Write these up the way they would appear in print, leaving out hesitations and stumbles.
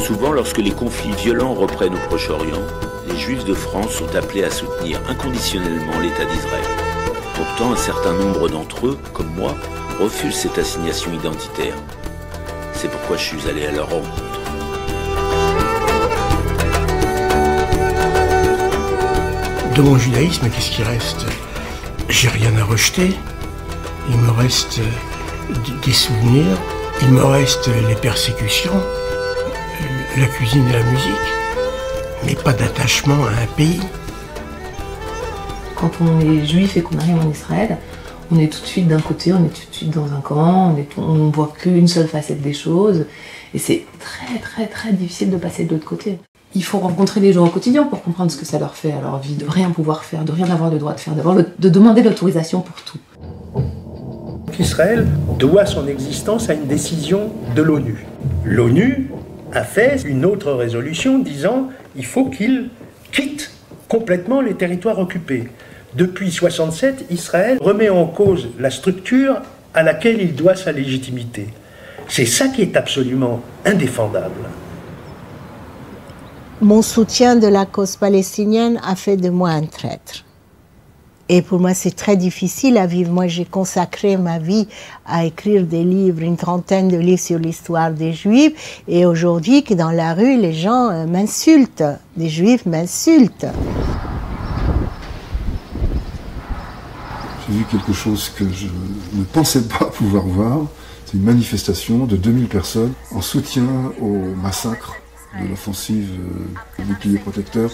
Souvent, lorsque les conflits violents reprennent au Proche-Orient, les Juifs de France sont appelés à soutenir inconditionnellement l'État d'Israël. Pourtant, un certain nombre d'entre eux, comme moi, refusent cette assignation identitaire. C'est pourquoi je suis allé à leur rencontre. De mon judaïsme, qu'est-ce qui reste? J'ai rien à rejeter. Il me reste des souvenirs, il me reste les persécutions, la cuisine et la musique, mais pas d'attachement à un pays. Quand on est juif et qu'on arrive en Israël, on est tout de suite d'un côté, on est tout de suite dans un camp, on ne voit qu'une seule facette des choses, et c'est très difficile de passer de l'autre côté. Il faut rencontrer les gens au quotidien pour comprendre ce que ça leur fait à leur vie, de rien pouvoir faire, de rien avoir le droit de faire, de demander l'autorisation pour tout. Israël doit son existence à une décision de l'ONU. L'ONU a fait une autre résolution disant qu'il faut qu'il quitte complètement les territoires occupés. Depuis 1967, Israël remet en cause la structure à laquelle il doit sa légitimité. C'est ça qui est absolument indéfendable. Mon soutien de la cause palestinienne a fait de moi un traître. Et pour moi, c'est très difficile à vivre. Moi, j'ai consacré ma vie à écrire des livres, une trentaine de livres sur l'histoire des Juifs. Et aujourd'hui, que dans la rue, les gens m'insultent. Les Juifs m'insultent. J'ai vu quelque chose que je ne pensais pas pouvoir voir. C'est une manifestation de 2000 personnes en soutien au massacre de l'offensive bouclier protecteur.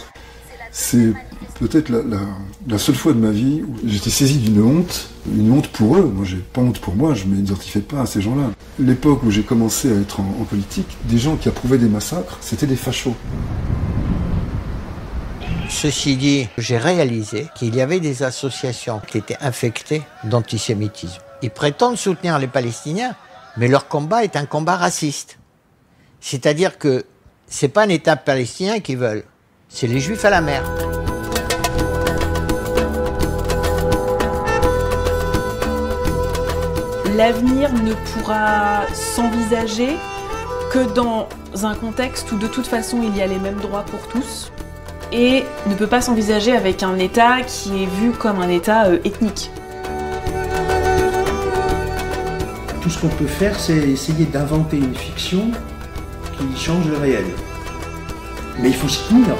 C'est peut-être la seule fois de ma vie où j'étais saisi d'une honte pour eux. Moi, j'ai pas honte pour moi, je ne m'identifie pas à ces gens-là. L'époque où j'ai commencé à être en politique, des gens qui approuvaient des massacres, c'était des fachos. Ceci dit, j'ai réalisé qu'il y avait des associations qui étaient infectées d'antisémitisme. Ils prétendent soutenir les Palestiniens, mais leur combat est un combat raciste. C'est-à-dire que c'est pas un État palestinien qu'ils veulent, c'est les Juifs à la mer. L'avenir ne pourra s'envisager que dans un contexte où de toute façon il y a les mêmes droits pour tous et ne peut pas s'envisager avec un État qui est vu comme un État ethnique. Tout ce qu'on peut faire, c'est essayer d'inventer une fiction qui change le réel. Mais il faut s'y tenir.